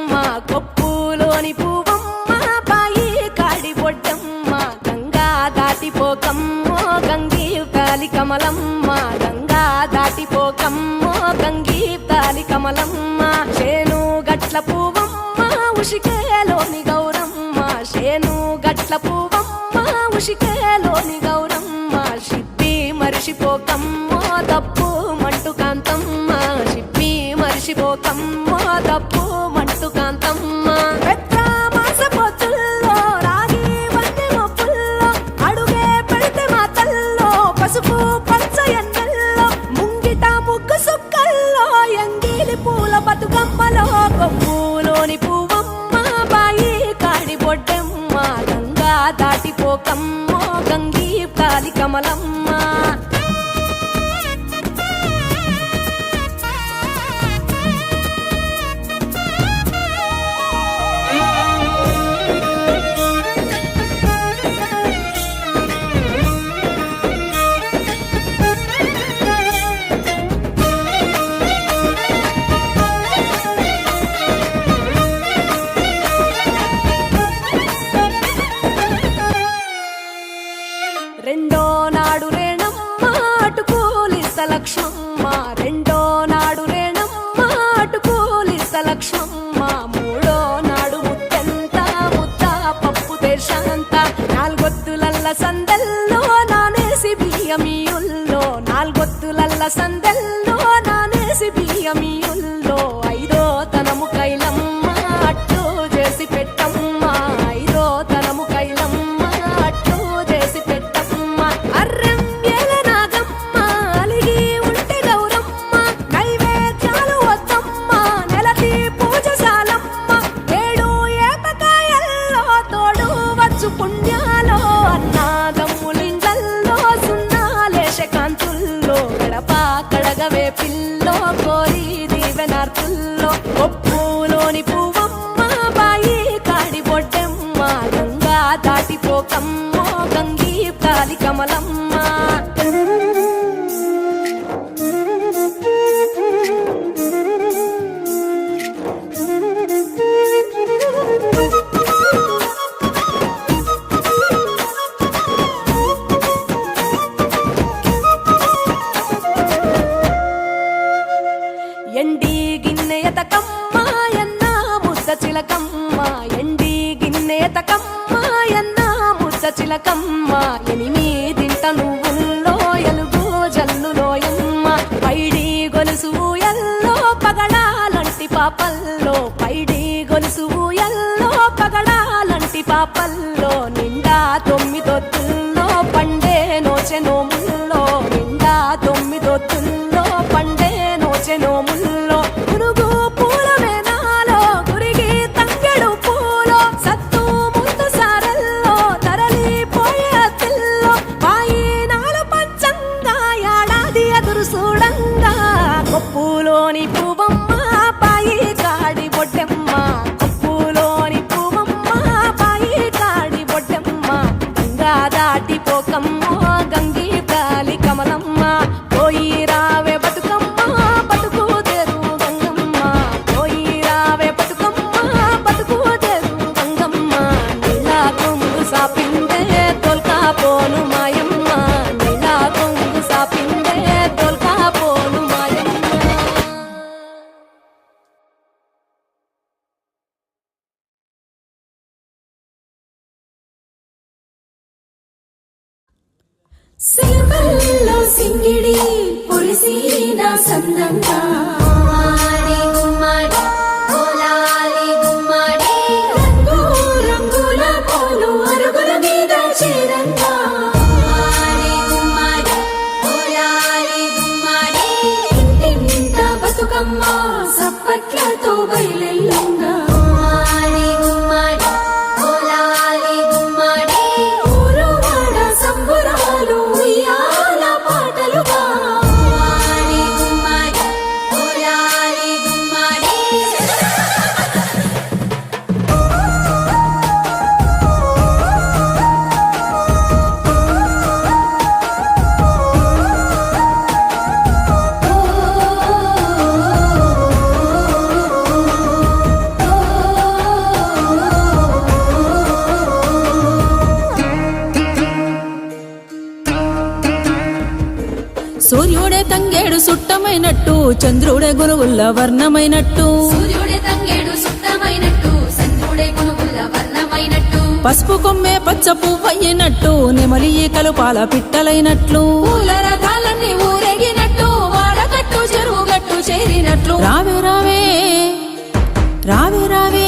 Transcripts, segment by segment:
బొడ్డెమ్మ కొప్పులోని పువ్వమ్మ బాయి కాడి బొడ్డెమ్మ గంగా దాటిపోకమ్మో గంగీ తాలి కమలమ్మ గంగా దాటిపోకమ్మో గంగీ తాలి కమలమ్మ చేను గట్ల పువ్వమ్మ ఉషికేలోని గౌరమ్మ చేను గట్ల పువ్వమ్మ ఉషికేలోని గౌరమ్మ షిప్పి మరిషిపోకమ్మో తప్పు మంటు కాంతమ్మ షిప్పి మరిషిపోకమ్మో తప్పు మంటు కాంతమ్మ పెద్ద మాసపోతుల్లో రాగి వంటి మొప్పుల్లో అడుగే పెడితే మాతల్లో పసుపు పచ్చ ఎన్నెల్లో ముంగిట ముగ్గు సుక్కల్లో ఎంగిలి పూల బతుకమ్మలో కొమ్ములోని పువ్వమ్మ బాయి కాడి బొడ్డెమ్మ గంగా దాటిపోకమ్మో గంగీ తాలి కమలమ్మ రెండో నాడు రేణమ్మ అటుకూలిస్త లక్ష్మమ్మ రెండో నాడు రేణమ్మ అటుకూలిస్త లక్ష్మమ్మ మూడో నాడు ముత్తెంత ముద్ద పప్పు దేశంత నాలుగొత్తులల్ల సందెల్లో నానేసి బియ్యమియుల్లో నాలుగొత్తులల్ల సందెల్లో నానేసి బియ్యమియుల్లో ఐదో తనము కైలమ్మ అట్టు చేసి పెట్టమ్మ ఐదో తనము కైలమ్మ అట్టు చేసి పెట్టమ్మ అర్రం ఏల నాగమ్మ అలిగి ఉంటే గౌరమ్మ నైవేద్యాలు వద్దమ్మ నెలకి పూజశాలమ్మ ఏడు ఏపకాయల్లో తోడు వచ్చు పుణ్యాలో అన్నాదమ్ములిండ్లల్లో సున్నాలేశ కాంతుల్లో గడప కడగవే పిల్లో కోరి దీవెనార్తుల్లో ఒప్పులోని పువ్వమ్మ బాయి కాడి బొడ్డెమ్మ గంగా దాటిపోకమ్మో గంగీ తాలి కమలమ్మ ఎండి గిన్నెయతకమ్మ ఎన్న ముద్ద చిలకమ్మ ఎండి గిన్నెయతకమ్మ ఎన్న ముద్ద చిలకమ్మ ఎనిమిదింట నువ్వుల్లో ఎలుగు జల్లులోయమ్మ పైడి గొలుసు ఎల్లో పగడాలంటి పాపల్లో పైడి గొలుసు ఎల్లో పగడాలంటి పాపల్లో నిండా తొమ్మిదొత్తుల్లో పండే నోచె నోముల్లో నిండా తొమ్మిదొత్తుల్లో పండే నోచె నోముల్లో పునుగు పూల వేనాలో గురిగి తంగెడు పూలో సత్తు ముందు సారల్లో తరలిపోయే అత్తిల్లో పాయినాలు పంచంగా ఏడాది ఎదురు చూడంగా కొప్పులోని పువ్వమ్మ పాయి కాడి బొడ్డెమ్మ కొప్పులోని పువ్వమ్మ పాయి కాడి బొడ్డెమ్మ గంగా దాటిపోకమ్మో గంగీ తాలి కమలమ్మ పోయి రావే బతుకమ్మ బతుకు తెరు గంగమ్మ పోయి రావే బతుకమ్మ బతుకు తెరు గంగమ్మ నీలా కొంగు సాపిందే తోల్కా పోను మాయమ్మ నీలా కొంగు సాపిందే తోల్కా పోను మాయమ్మ సిలువల్లో సింగిడి పొలిసిన సందంగా గుమ్మాడి గుమ్మాడి కోలాలి గుమ్మాడి రంగు రంగుల పూలు అరుగుల మీద చేరంగా గుమ్మాడి గుమ్మాడి కోలాలి గుమ్మాడి ఇంటింట బతుకమ్మ సప్పట్లతో బయలెల్లంగా గుమ్మాడి గుమ్మాడి కోలాలి గుమ్మాడి ఊరు వాడ సంబురాలు ఉయ్యాల పాటలుగా గుమ్మాడి గుమ్మాడి తంగేడు సుట్టమైనట్టు చంద్రుడే గురుగుల్ల వర్ణమైనట్టు సూర్యుడే తంగేడు సుత్తమైనట్టు చంద్రుడే గునుగుల్ల వర్ణమైనట్టు పసుపు కొమ్మే పచ్చ పువ్వయ్యినట్టు నెమలి ఈకలు పాల పిట్టలైనట్లు పూల రథాలన్నీ ఊరేగినట్టు వాడకట్టు చెరువు గట్టు చేరినట్లు రావే రావే రావే రావే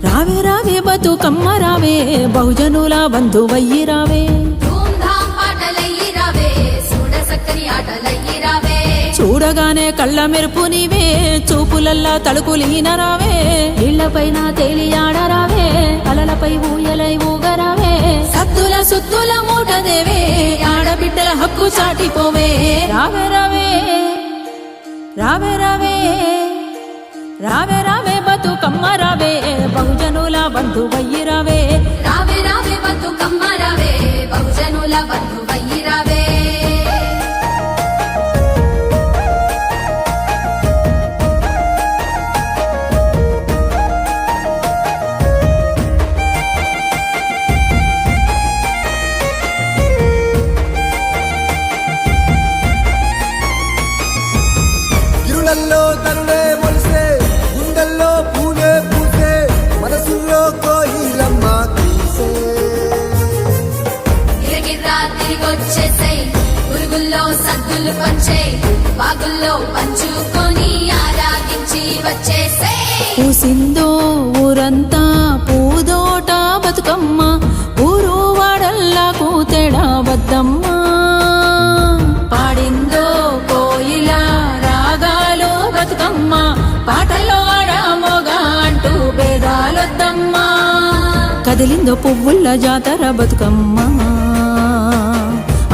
రావే రావే బతుకమ్మ రావే బహుజనుల బంధువయ్యి రావే ధూమ్ధాం పాటలయ్యి రావే చూడ సక్కని ఆటలయ్యి రావే చూడగానే కళ్ళ మెరుపు నీవే చూపులల్లా తలుకులీన రావే ఇళ్లపైన తేలియాడరావే అలలపై ఊయలై ఊగరావే సత్తుల సుత్తుల మూట దేవే ఆడబిడ్డల హక్కు చాటిపోవే రావే రావే రావే రావే రావే రావే బతుకమ్మ రావే బహుజనుల బంధువయ్యి రావే రావే రావే బతుకమ్మ రావే బహుజనుల బంధువయ్యి రావే ఇరులల్లో తరుణే మొలిసే గుండెల్లో పూలే పూసే మనసుల్లో కోయిలమ్మ తీసే గిరగిర్రా తిరిగొచ్చేసై పురుగుల్లో సద్దులు పంచేయ్ బాగుల్లో పంచుకొని ఆరాధించి వచ్చేసై పూసిందో ఊరంతా పూదోట బతుకమ్మ ఊరు వాడల్లా కూతెడా వద్దమ్మ పాడిందో కోయిల రాగాలు బతుకమ్మ పాటల్లో ఆడామోగా అంటూ భేదాలొద్దమ్మా కదిలిందో పువ్వుల్ల జాతర బతుకమ్మ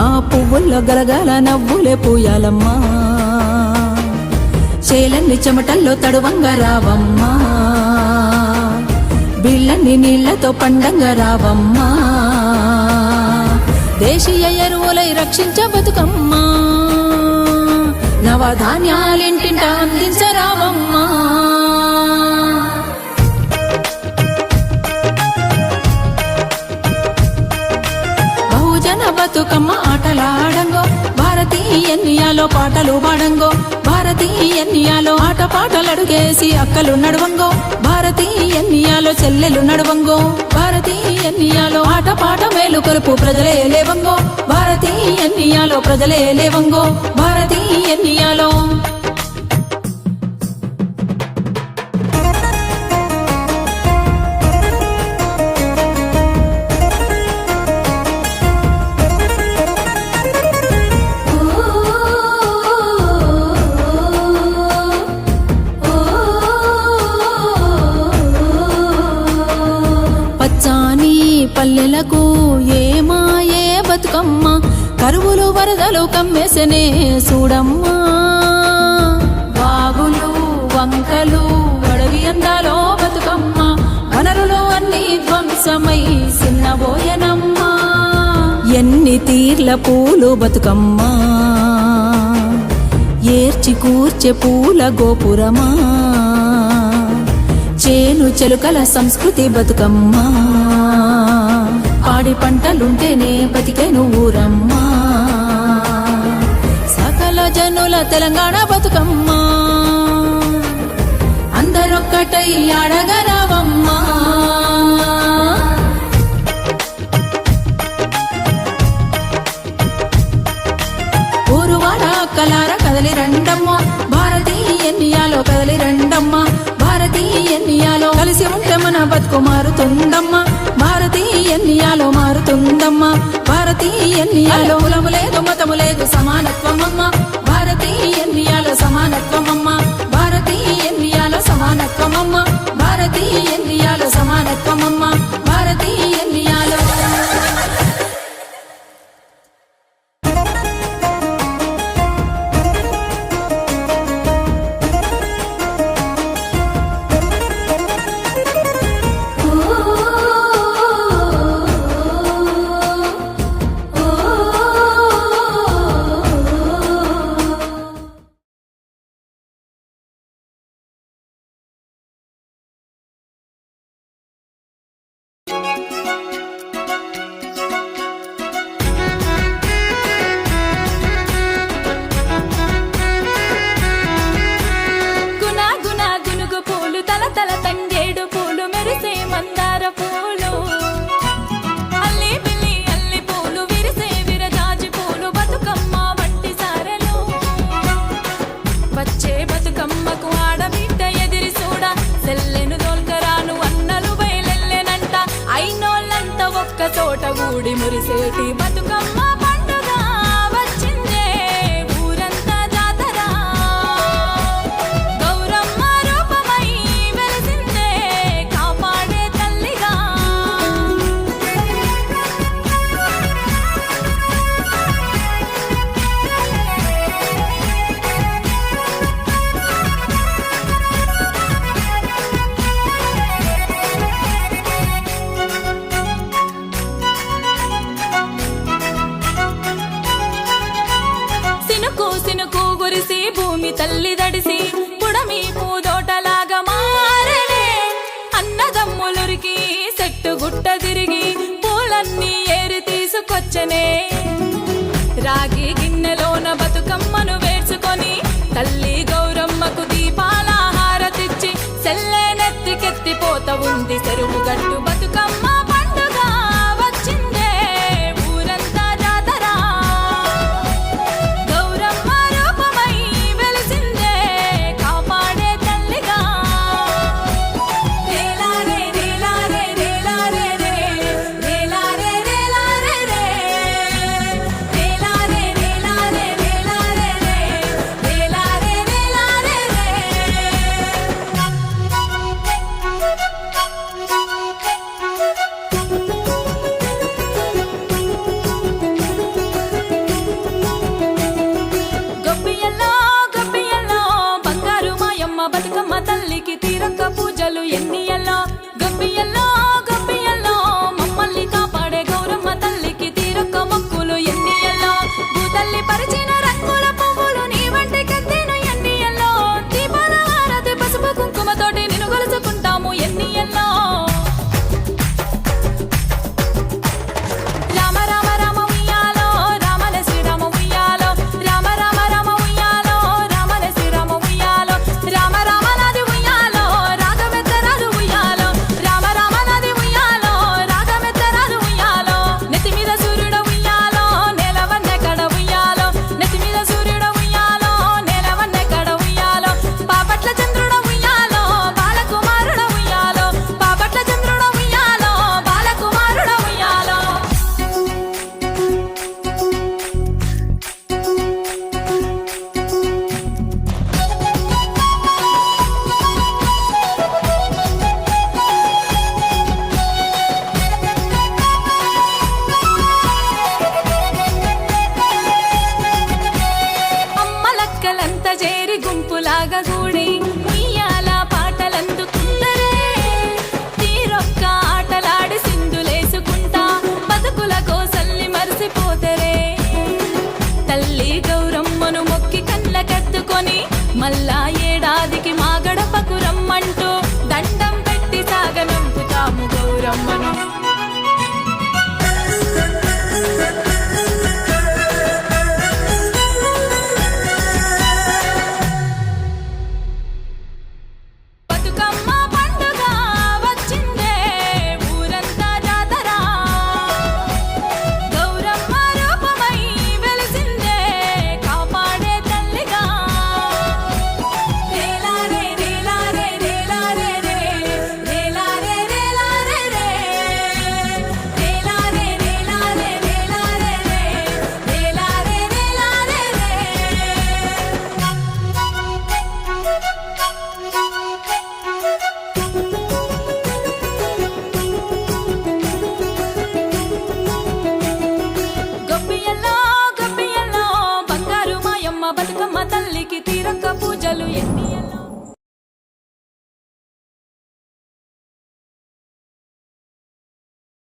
ఆ పువ్వుల్లో గలగల నవ్వులే పూయాలమ్మా చేలన్ని చెమటల్లో తడువంగ రావమ్మా బిళ్ళన్ని నీళ్లతో పండంగ రావమ్మా దేశీయ ఎరువులై రక్షించ బతుకమ్మా నవధాన్యాలింటింట అందించరావమ్మా బహుజన బతుకమ్మ ఆటలాడంగో భారతీయన్యాలో పాటలు పాడంగో భారతీయన్యాలో ఆట పాటలు అడుగేసి అక్కలు నడువంగో భారతీయన్యాలో చెల్లెలు నడువంగో భారతీయన్యాలో ఆట పాట మేలు కొలుపు ప్రజలే లేవంగో భారతీయన్యాలో ప్రజలే లేవంగో భారతీయన్యాలో పచ్చాని పల్లెలకు ఏమాయే బతుకమ్మ కరువులు వరదలు కమ్మేసనే చూడమ్మా వాగులు వంకలు అడవి అందాలో బతుకమ్మ వనరులు అన్ని ధ్వంసమై సిన్నబోయనమ్మా ఎన్ని తీర్ల పూలు బతుకమ్మ ఏర్చి కూర్చె పూల గోపురమా చేను చెలుకల సంస్కృతి బతుకమ్మ పాడి పంటలుంటేనే బతికేను ఊరమ్మా సకల జనుల తెలంగాణ బతుకమ్మ అందరొక్కటై ఆడగరావమ్మా ఊరువాడ కలార కదలి రండమ్మ భారతీయన్యాలో కదలి రండమ్మ భారతీయన్యాలో కలిసి ఉంటే మన బతుకు మారుతుందమ్మా భారతీయన్యాలో మారుతుందమ్మా భారతీయన్యాలో కులము లేదు మతము లేదు సమానత్వం అమ్మ భారతీయన్యాలో సమానత్వం అమ్మ భారతీయన్యాలో సమానత్వం అమ్మ భారతీయన్యాలో సమానత్వం అమ్మ భారతీయన్యాలో కూడి మురిసేటి బతుకమ్మ పండుగ వచ్చిందే ఊరంతా జాతర గౌరమ్మ రూపమై వెలిసిందే కాపాడే తల్లిగా సినుకు సినుకు గురిసి భూమి తల్లి దడిసి పుడమి పూదోటలాగా మారనే అన్నదమ్ములురికి చెట్టు గుట్ట తిరిగి పూలన్నీ ఏరి తీసుకొచ్చనే రాగి గిన్నెలోన బతుకమ్మను వేర్చుకొని తల్లి గౌరమ్మకు దీపాల హారతిచ్చి సెల్లెనెత్తికెత్తిపోత ఉంది చెరువు గట్టు బతుకమ్మ పండుగ వచ్చిందే ఊరంతా జాతర గౌరమ్మ రూపమై వెలిసిందే కాపాడే తల్లిగా రేలారే రేలారే రేలారే రే రేలారే రేలారే రే రేలారే రేలారే రేలారే రే రేలారే రేలారే గొప్పియల్లో గొప్పియల్లో బంగారు మాయమ్మ బతుకమ్మ తల్లికి తీరక్క పూజలు ఎన్నియల్లో గొప్పియల్లో గొప్పియల్లో మమ్మల్ని కాపాడే గౌరమ్మ తల్లికి తీరక్క మొక్కులు ఎన్నియల్లో భూతల్లి పరిచిన రంగుల పువ్వులు నీ వంటి కత్తెను ఎన్నియల్లో దీపాల హారతి పసుపు కుంకుమతోటి నిన్ను గొలుసుకుంటాము ఎన్నియల్లో రామ రామ రామ ఉయ్యాలో రామల శ్రీరామ ఉయ్యాలో రామ రామ రామ ఉయ్యాలో రామల శ్రీరామ ఉయ్యాలో రామ రామ నాది ఉయ్యాలో రాగమెత్తరాదు ఉయ్యాలో రామ రామ నాది ఉయ్యాలో రాగమెత్తరాదు ఉయ్యాలో నెత్తి మీద సూర్యుడు ఉయ్యాలో నేలవన్నె కడ ఉయ్యాలో నెత్తి మీద సూర్యుడు ఉయ్యాలో నేలవన్నె కడ ఉయ్యాలో పాపట్ల చంద్రుడు ఉయ్యాలో బాలకుమారుడు ఉయ్యాలో పాపట్ల చంద్రుడు ఉయ్యాలో బాలకుమారుడు ఉయ్యాలో అమ్మలక్కలంతా చేరి గుంపులాగా కూడి ఉయ్యాల పాటలందుకుందరే తీరొక్క ఆటలాడి సింధులేసుకుంటా బతుకుల కోసల్ని మరిసిపోతరే తల్లి గౌరమ్మను మొక్కి కళ్ళకెత్తుకొని మళ్ళా ఏడాదికి మా గడపకు రమ్మంటూ దండం పెట్టి సాగనంపుతాము గౌరమ్మను బతుకమ్మ పండుగ వచ్చిందే ఊరంతా జాతర గౌరమ్మ రూపమై వెలిసిందే కాపాడే తల్లిగా రేలారే రేలారే రేలారే రే రేలారే రేలారే రే రేలారే రేలారే రేలారే రే రేలారే రేలారే గొప్పియల్లో గొప్పియల్లో బంగారు మాయమ్మ బతుక